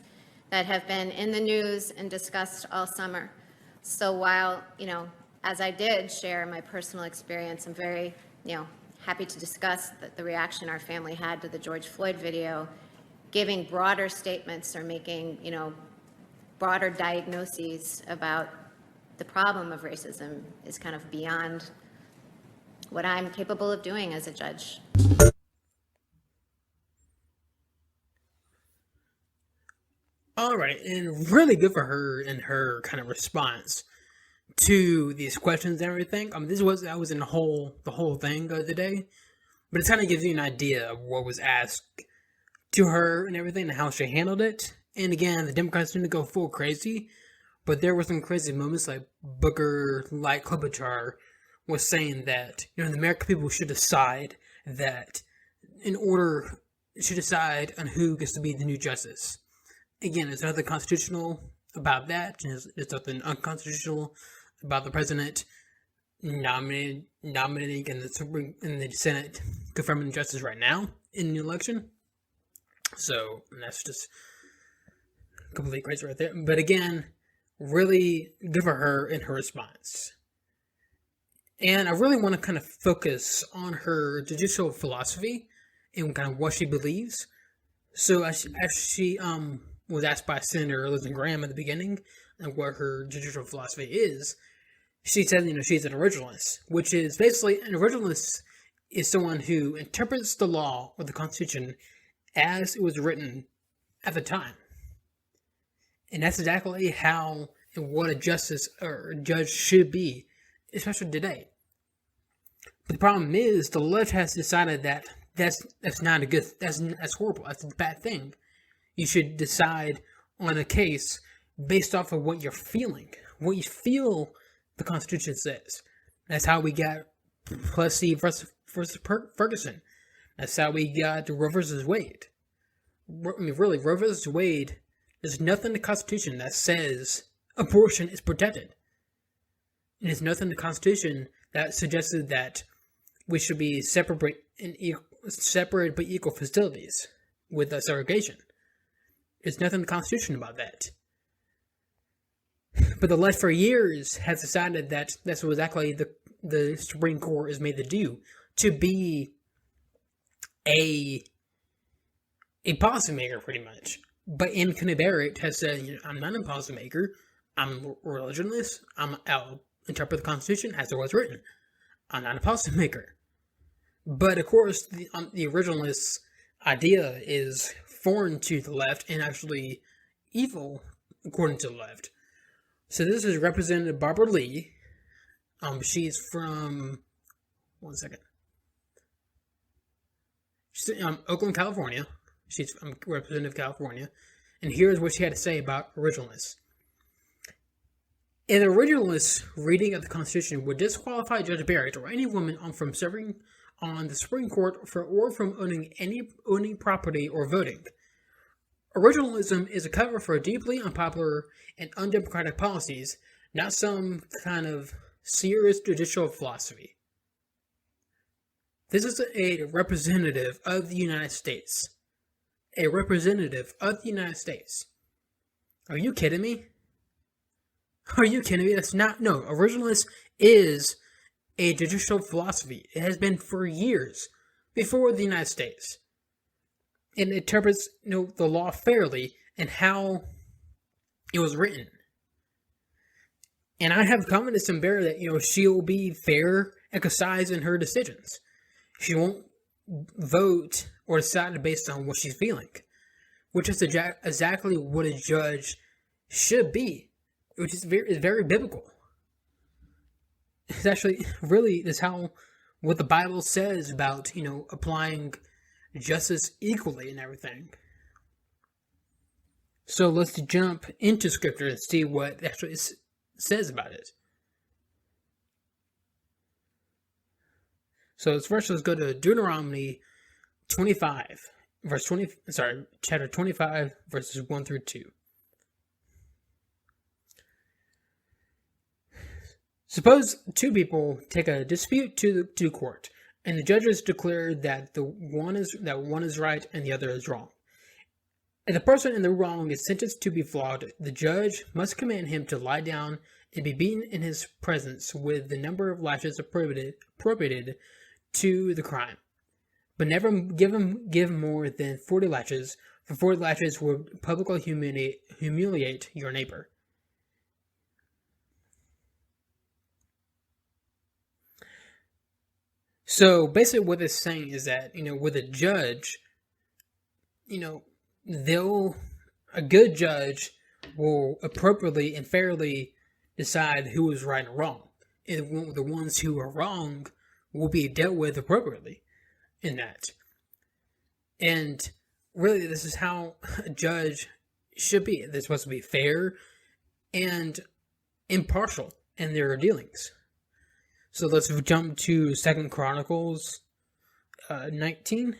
that have been in the news and discussed all summer. So while, as I did share my personal experience, I'm very, happy to discuss the reaction our family had to the George Floyd video. Giving broader statements or making, broader diagnoses about the problem of racism is kind of beyond what I'm capable of doing as a judge. All right, and really good for her and her kind of response to these questions and everything. That was in the whole thing of the day, but it kind of gives you an idea of what was asked to her and everything and how she handled it. And again, the Democrats didn't go full crazy, but there were some crazy moments like Booker Light Klobuchar was saying that, the American people should decide that should decide on who gets to be the new justice. Again, there's nothing constitutional about that. There's nothing unconstitutional about the president nominating in the Senate confirming the justice right now in the election. So that's just completely crazy right there. But again, really good for her in her response. And I really want to kind of focus on her judicial philosophy and kind of what she believes. So as she was asked by Senator Elizabeth Graham at the beginning and what her judicial philosophy is, she said, she's an originalist, which is basically an originalist is someone who interprets the law or the Constitution as it was written at the time. And that's exactly how and what a justice or a judge should be, especially today. But the problem is the left has decided that that's not a good, that's horrible, that's a bad thing. You should decide on a case based off of what you're feeling, what you feel the Constitution says. That's how we got Plessy versus Ferguson. That's how we got Roe versus Wade. I mean, really, Roe versus Wade, there's nothing in the Constitution that says abortion is protected. And there's nothing in the Constitution that suggested that we should be separate but equal facilities with segregation. There's nothing in the Constitution about that. But the left for years has decided that that's what exactly the Supreme Court is made to do, to be a policymaker, pretty much. But Amy Coney Barrett has said, I'm not a policymaker, I'm a religionist, I'll interpret the Constitution as it was written. I'm not a policymaker. But of course, the originalist idea is foreign to the left and actually evil according to the left. So this is Representative Barbara Lee. She's from, she's Oakland, California. She's Representative of California. And here's what she had to say about originalists. An originalist reading of the Constitution would disqualify Judge Barrett or any woman from serving on the Supreme Court or from owning property or voting. Originalism is a cover for deeply unpopular and undemocratic policies, not some kind of serious judicial philosophy. This is a representative of the United States. A representative of the United States. Are you kidding me? Are you kidding me? That's not, no, originalist is a judicial philosophy. It has been for years before the United States. And it interprets, the law fairly and how it was written. And I have confidence in Barrett that, she'll be fair and concise in her decisions. She won't vote or decide based on what she's feeling, which is exactly what a judge should be, which is very biblical. It's actually really is how what the Bible says about applying justice equally and everything. So let's jump into Scripture and see what actually says about it. So first, let's go to Deuteronomy 25, chapter 25, verses 1 through 2. Suppose two people take a dispute to court, and the judges declare that one is right and the other is wrong. If the person in the wrong is sentenced to be flogged, the judge must command him to lie down and be beaten in his presence with the number of lashes appropriated to the crime. But never give more than 40 lashes, for 40 lashes would publicly humiliate your neighbor. So basically what it's saying is that, with a judge, a good judge will appropriately and fairly decide who is right and wrong. And the ones who are wrong will be dealt with appropriately in that. And really, this is how a judge should be. They're supposed to be fair and impartial in their dealings. So let's jump to 2 Chronicles 19,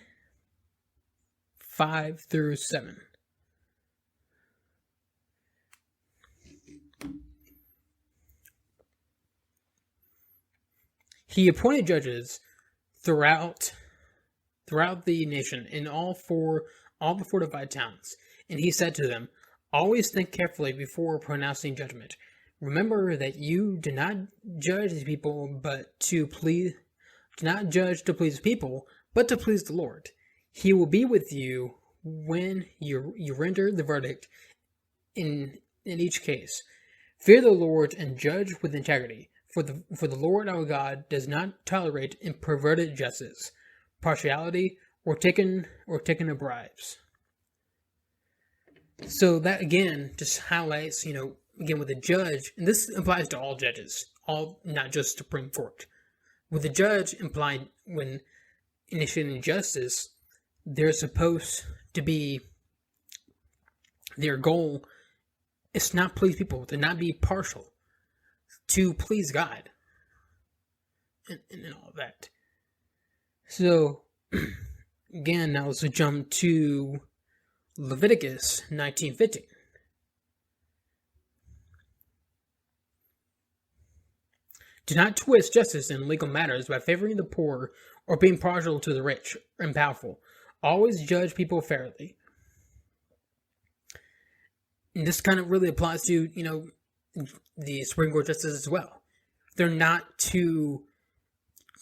5 through 7. He appointed judges throughout the nation in all the fortified towns, and he said to them, "Always think carefully before pronouncing judgment. Remember that you do not judge the people, do not judge to please people, but to please the Lord. He will be with you when you render the verdict in each case. Fear the Lord and judge with integrity, for the Lord our God does not tolerate perverted justice, partiality, or taking of bribes." So that again just highlights, again with a judge, and this applies to all judges, not just Supreme Court. With a judge implied when initiating justice, they're supposed to be, their goal is to not please people, to not be partial, to please God, and all of that. So, again, now let's jump to Leviticus 19:15. Do not twist justice in legal matters by favoring the poor or being partial to the rich and powerful. Always judge people fairly. And this kind of really applies to, the Supreme Court justices as well. They're not to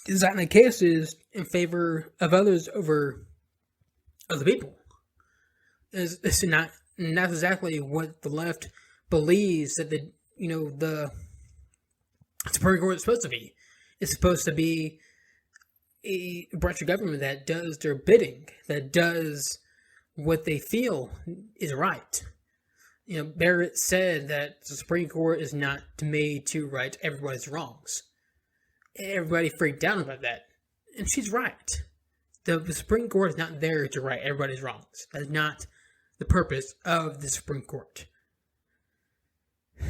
design the cases in favor of others over other people. It's not exactly what the left believes that the Supreme Court is supposed to be. It's supposed to be a branch of government that does their bidding, that does what they feel is right. Barrett said that the Supreme Court is not made to right everybody's wrongs. Everybody freaked out about that. And she's right. The Supreme Court is not there to right everybody's wrongs. That is not the purpose of the Supreme Court.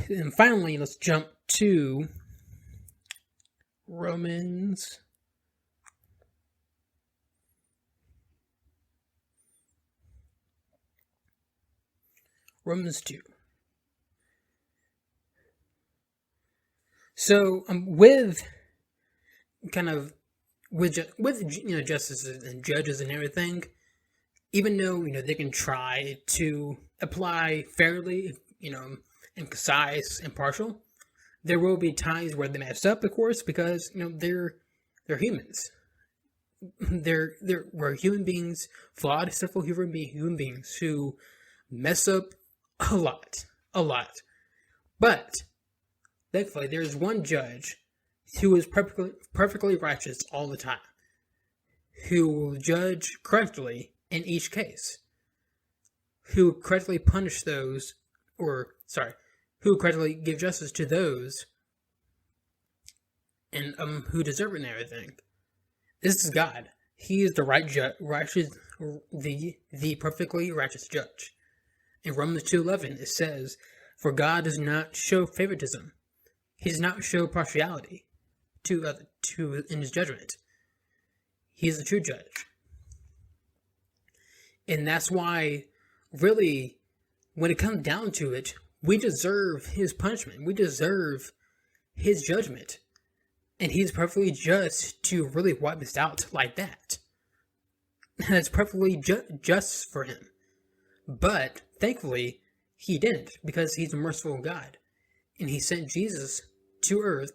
And finally, let's jump to Romans 2. So with justices and judges and everything, even though they can try to apply fairly, and concise, impartial, there will be times where they mess up, of course, because they're humans. We're human beings, flawed, sinful human beings who mess up a lot. But thankfully, there's one judge who is perfectly righteous all the time, who will judge correctly in each case, who correctly punish those, who correctly give justice to those, and who deserve it and everything. This is God. He is the the perfectly righteous judge. In Romans 2:11, it says, "For God does not show favoritism; He does not show partiality in His judgment. He is the true judge." And that's why, really, when it comes down to it, we deserve His punishment. We deserve His judgment. And He's perfectly just to really wipe us out like that. That's perfectly just for Him. But, thankfully, He didn't, because He's a merciful God. And He sent Jesus to earth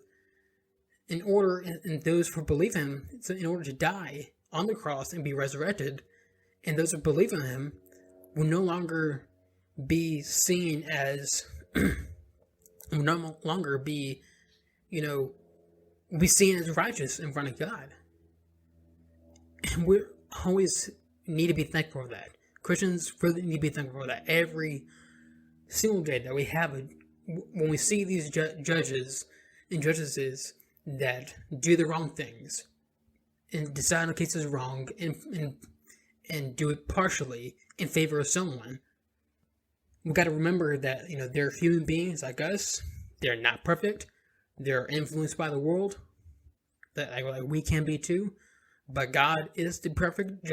in order, and those who believe Him, in order to die on the cross and be resurrected. And those who believe in Him will no longer be seen as, will no longer be, be seen as righteous in front of God. And we always need to be thankful for that. Christians really need to be thankful for that every single day, that we have when we see these judges and justices that do the wrong things and decide on cases wrong and do it partially in favor of someone, we got to remember that, you know, they're human beings like us. They're not perfect. They're influenced by the world, that like we can be too. But God is the perfect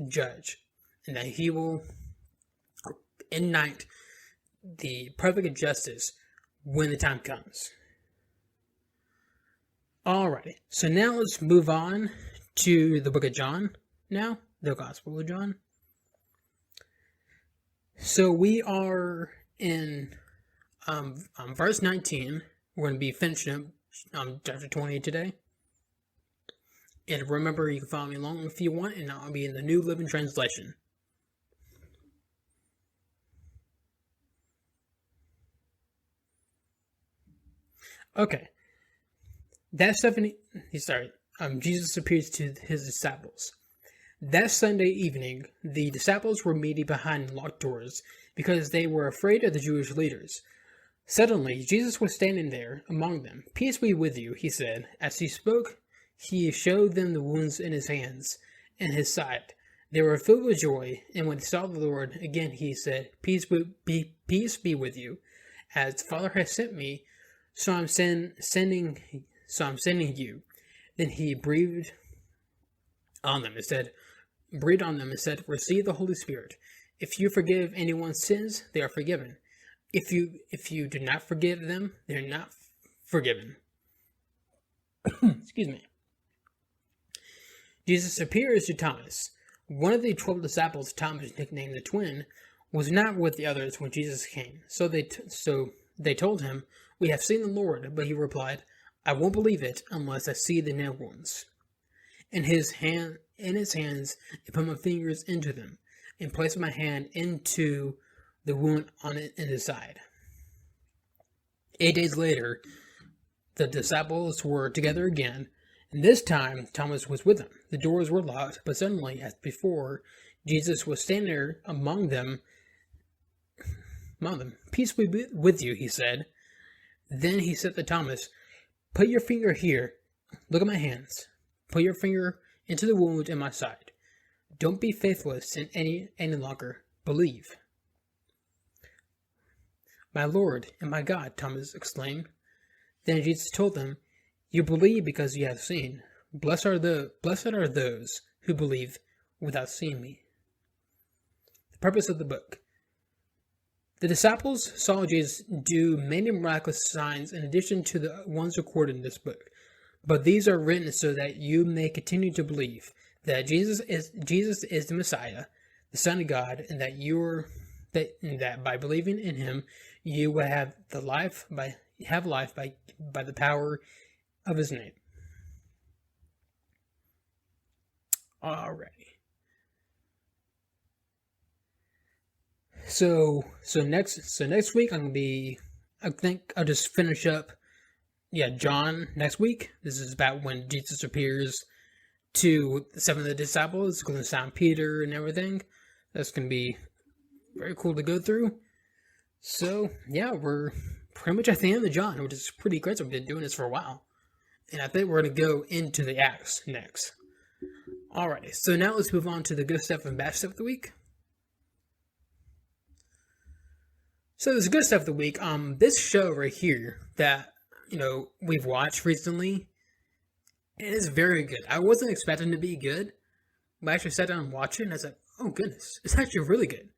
judge, and that He will enact the perfect justice when the time comes. Alrighty, so now let's move on to the book of John now, the Gospel of John. So we are in verse 19. We're going to be finishing up chapter 20 today. And remember, you can follow me along if you want, and I'll be in the New Living Translation. Okay. Jesus appears to his disciples. That Sunday evening, the disciples were meeting behind locked doors because they were afraid of the Jewish leaders. Suddenly, Jesus was standing there among them. "Peace be with you," he said. As he spoke, he showed them the wounds in his hands and his side. They were filled with joy, and when they saw the Lord, again he said, Peace be with you. As the Father has sent me, so I'm sending you. Then he breathed on them and said, Receive the Holy Spirit. If you forgive anyone's sins, they are forgiven. If you do not forgive them, they're not forgiven. Excuse me. Jesus appears to Thomas. One of the 12 disciples, Thomas, nicknamed the Twin, was not with the others when Jesus came. So they told him, "We have seen the Lord." But he replied, "I won't believe it unless I see the nail wounds in his hands, and put my fingers into them, and place my hand into the wound on it in his side." 8 days later, the disciples were together again, and this time Thomas was with them. The doors were locked, but suddenly, as before, Jesus was standing there among them. "Peace be with you," he said. Then he said to Thomas, "Put your finger here. Look at my hands. Put your finger into the wound in my side. Don't be faithless in any longer. Believe." "My Lord and my God," Thomas exclaimed. Then Jesus told them, "You believe because you have seen. Blessed are those who believe without seeing me." The purpose of the book. The disciples saw Jesus do many miraculous signs in addition to the ones recorded in this book. But these are written so that you may continue to believe that Jesus is the Messiah, the Son of God, and that by believing in Him, you will have life by the power of His name. Alrighty. So next week I think I'll just finish up John next week. This is about when Jesus appears to 7 of the disciples, including Simon Peter and everything. That's going to be very cool to go through. So we're pretty much at the end of John, which is pretty great. So we've been doing this for a while, and I think we're going to go into the Acts next. Alrighty, so now let's move on to the good stuff and bad stuff of the week. So this good stuff of the week, this show right here that, we've watched recently, it is very good. I wasn't expecting it to be good, but I actually sat down and watched it, and I was like, oh goodness, it's actually really good.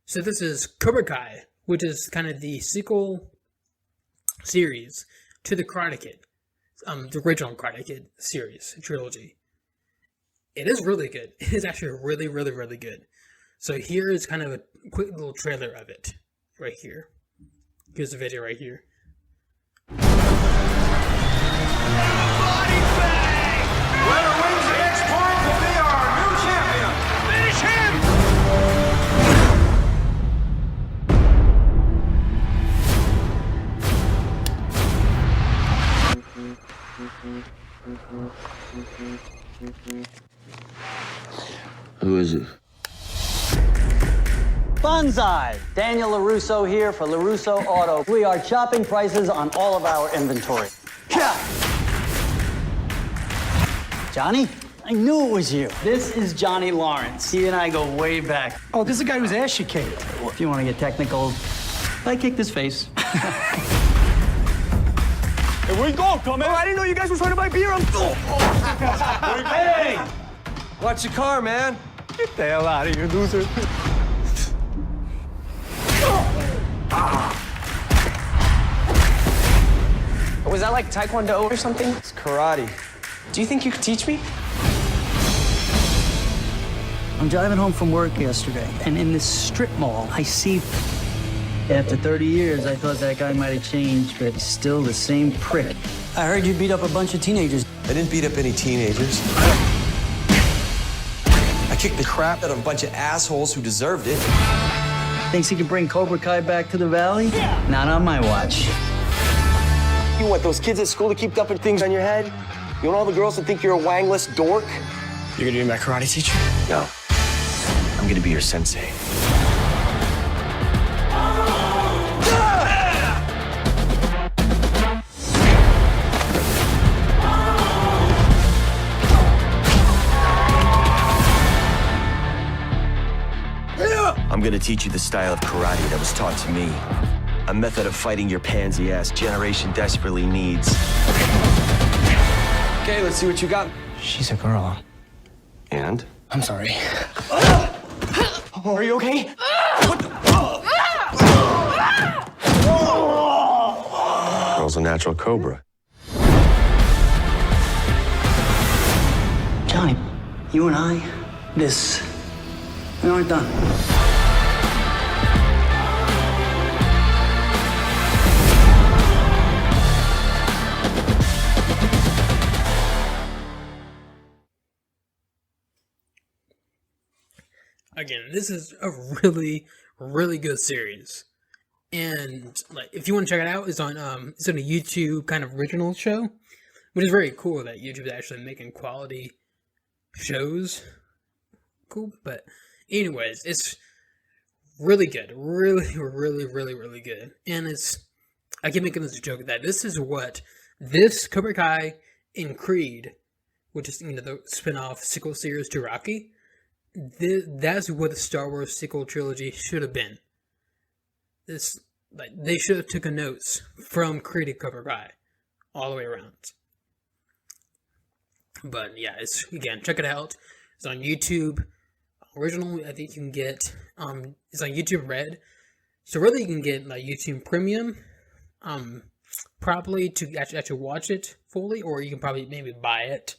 So this is Cobra Kai, which is kind of the sequel series to the Karate Kid, the original Karate Kid series, trilogy. It is really good. It is actually really, really, really good. So here is kind of a quick little trailer of it. Right here. Here's the video right here. Body bang! Whoever wins the next point will be our new champion. Finish him! Who is it? Bonsai! Daniel LaRusso here for LaRusso Auto. We are chopping prices on all of our inventory. Johnny? I knew it was you. This is Johnny Lawrence. He and I go way back. Oh, this is the guy whose ass you kicked. If you want to get technical, I kicked his face. Hey, where you going, come in? Oh, I didn't know you guys were trying to buy beer. Hey! Watch your car, man. Get the hell out of here, loser. Was that like Taekwondo or something? It's karate. Do you think you could teach me? I'm driving home from work yesterday, and in this strip mall, I see... After 30 years, I thought that guy might have changed, but he's still the same prick. I heard you beat up a bunch of teenagers. I didn't beat up any teenagers. I kicked the crap out of a bunch of assholes who deserved it. Thinks he can bring Cobra Kai back to the Valley? Yeah. Not on my watch. You want those kids at school to keep dumping things on your head? You want all the girls to think you're a wangless dork? You're gonna be my karate teacher? No. I'm gonna be your sensei. I'm gonna teach you the style of karate that was taught to me. A method of fighting your pansy-ass generation desperately needs. Okay, let's see what you got. She's a girl. And? I'm sorry. Are you okay? What the? Girl's a natural cobra. Johnny, you and I, we aren't done. Again, this is a really, really good series, and like if you want to check it out, it's on a YouTube kind of original show, which is very cool that YouTube is actually making quality shows. Cool, but anyways, it's really good, really, really, really, really good, and I keep making this joke that this is what this Cobra Kai and Creed, which is the spin-off sequel series to Rocky. That's what the Star Wars sequel trilogy should have been. They should have taken notes from Creed and Cobra Kai all the way around. But yeah, again, check it out. It's on YouTube. Original, I think you can get. It's on YouTube Red. So really, you can get like YouTube Premium. Probably to actually watch it fully, or you can probably maybe buy it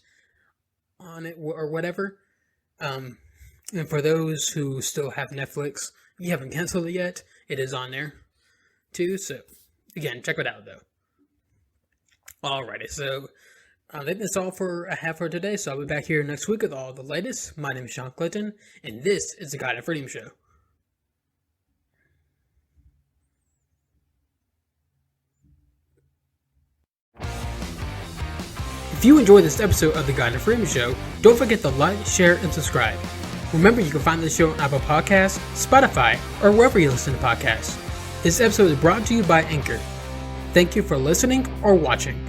on it or whatever. And for those who still have Netflix, you haven't canceled it yet, it is on there too. So again, check it out though. Alrighty, so I think that's all I have for today. So I'll be back here next week with all the latest. My name is Sean Clinton, and this is the Guide to Freedom Show. If you enjoyed this episode of the Guide to Freedom Show, don't forget to like, share, and subscribe. Remember, you can find this show on Apple Podcasts, Spotify, or wherever you listen to podcasts. This episode is brought to you by Anchor. Thank you for listening or watching.